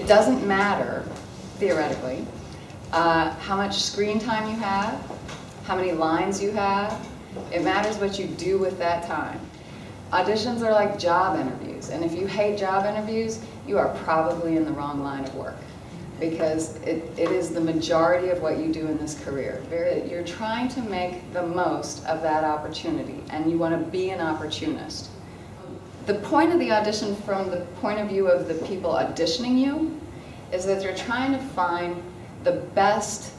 It doesn't matter, theoretically, how much screen time you have, how many lines you have. It matters what you do with that time. Auditions are like job interviews, and if you hate job interviews, you are probably in the wrong line of work, because it is the majority of what you do in this career. You're trying to make the most of that opportunity, and you want to be an opportunist. The point of the audition from the point of view of the people auditioning you is that they're trying to find the best,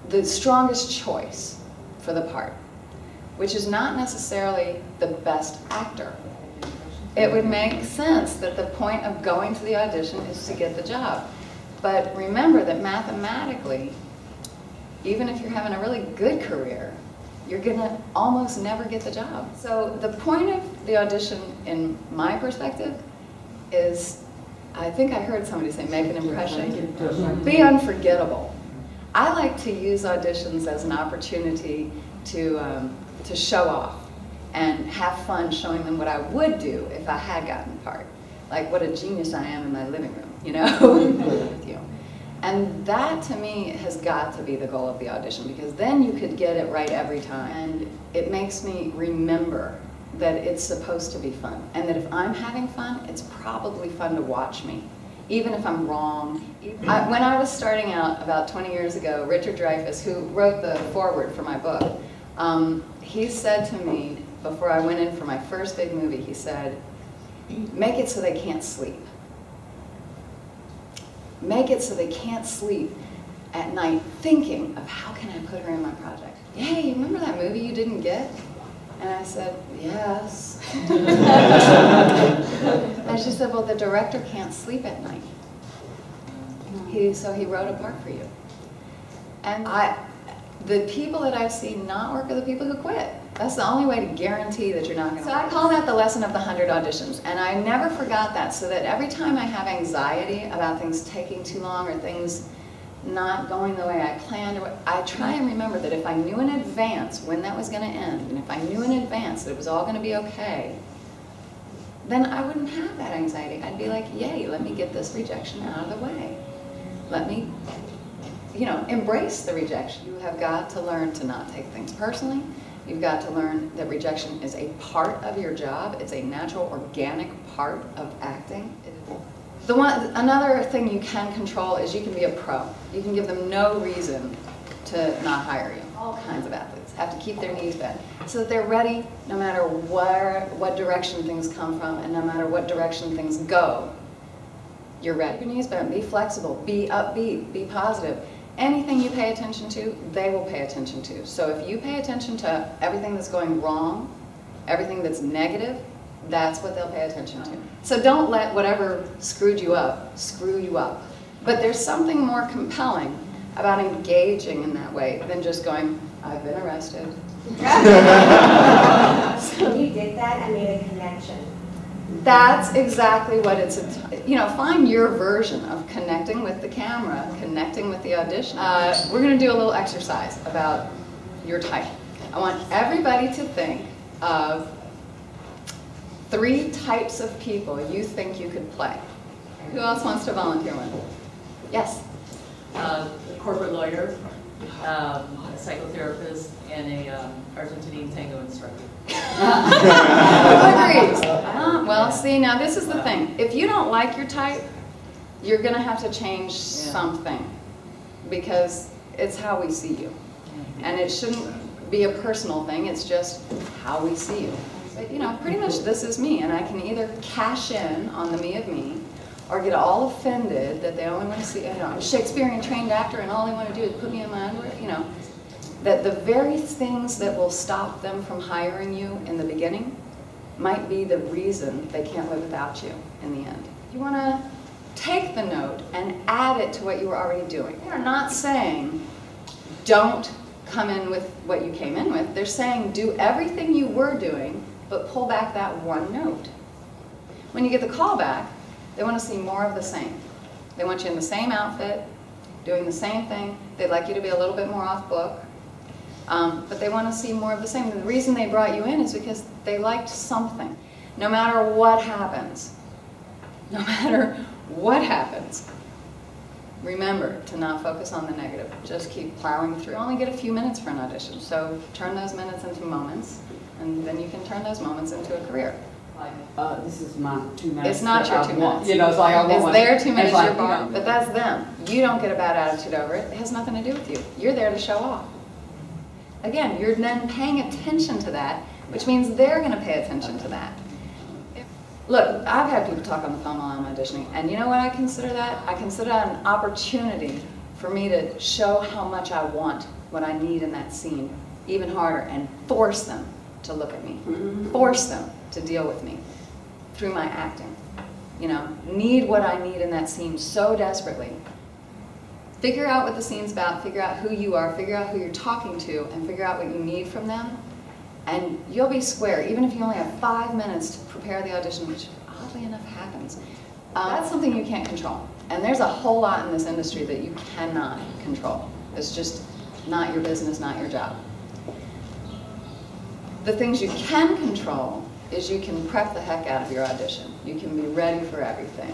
the strongest choice for the part, which is not necessarily the best actor. It would make sense that the point of going to the audition is to get the job. But remember that mathematically, even if you're having a really good career, you're gonna almost never get the job. So the point of the audition, in my perspective, is, I think I heard somebody say, make an impression. Be unforgettable. I like to use auditions as an opportunity to show off and have fun showing them what I would do if I had gotten the part. Like what a genius I am in my living room, you know? And that, to me, has got to be the goal of the audition, because then you could get it right every time. And it makes me remember that it's supposed to be fun, and that if I'm having fun, it's probably fun to watch me, even if I'm wrong. When I was starting out about 20 years ago, Richard Dreyfuss, who wrote the foreword for my book, he said to me, before I went in for my first big movie, he said, make it so they can't sleep. Make it so they can't sleep at night thinking of how can I put her in my project. Hey, you remember that movie you didn't get? And I said, yes. And she said, well, the director can't sleep at night. So he wrote a part for you. And the people that I've seen not work are the people who quit. That's the only way to guarantee that you're not going to. So I call that the lesson of the 100 auditions, and I never forgot that, so that every time I have anxiety about things taking too long or things not going the way I planned, I try and remember that if I knew in advance when that was going to end, and if I knew in advance that it was all going to be okay, then I wouldn't have that anxiety. I'd be like, yay, let me get this rejection out of the way. Let me, embrace the rejection. You have got to learn to not take things personally. You've got to learn that rejection is a part of your job. It's a natural, organic part of acting. Another thing you can control is you can be a pro. You can give them no reason to not hire you. All kinds of athletes have to keep their knees bent so that they're ready no matter what direction things come from, and no matter what direction things go. You're ready. Keep your knees bent, be flexible, be upbeat, be positive. Anything you pay attention to, they will pay attention to. So if you pay attention to everything that's going wrong, everything that's negative, that's what they'll pay attention to. So don't let whatever screwed you up screw you up. But there's something more compelling about engaging in that way than just going, I've been arrested. When you did that, I made a connection. That's exactly what it's, find your version of connecting with the camera, connecting with the audition. We're going to do a little exercise about your type. I want everybody to think of 3 types of people you think you could play. Who else wants to volunteer one? Yes? A corporate lawyer, a psychotherapist, and a Argentinian tango instructor. Who agrees? Well, see, now this is the thing. If you don't like your type, you're going to have to change something, because it's how we see you. And it shouldn't be a personal thing, it's just how we see you. But, pretty much this is me, and I can either cash in on the me of me, or get all offended that they only want to see, I'm a Shakespearean trained actor and all they want to do is put me in my underwear, that the very things that will stop them from hiring you in the beginning might be the reason they can't live without you in the end. You want to take the note and add it to what you were already doing. They're not saying, don't come in with what you came in with. They're saying, do everything you were doing, but pull back that one note. When you get the callback, they want to see more of the same. They want you in the same outfit, doing the same thing. They'd like you to be a little bit more off book. But they want to see more of the same. And the reason they brought you in is because they liked something. No matter what happens, no matter What happens? Remember to not focus on the negative. Just keep plowing through. You only get a few minutes for an audition, so turn those minutes into moments, and then you can turn those moments into a career. This is my 2 minutes. It's not your 2 minutes. You know, it's like I want It's their 2 minutes, like, your bar, but that's them. You don't get a bad attitude over it. It has nothing to do with you. You're there to show off. Again, you're then paying attention to that, which means they're going to pay attention to that. Look, I've had people talk on the phone while I'm auditioning, and you know what I consider that? I consider that an opportunity for me to show how much I want what I need in that scene even harder, and force them to look at me, force them to deal with me through my acting. You know, need what I need in that scene so desperately. Figure out what the scene's about, figure out who you are, figure out who you're talking to, and figure out what you need from them. And you'll be square, even if you only have 5 minutes to prepare the audition, which oddly enough happens. That's something you can't control. And there's a whole lot in this industry that you cannot control. It's just not your business, not your job. The things you can control is you can prep the heck out of your audition. You can be ready for everything.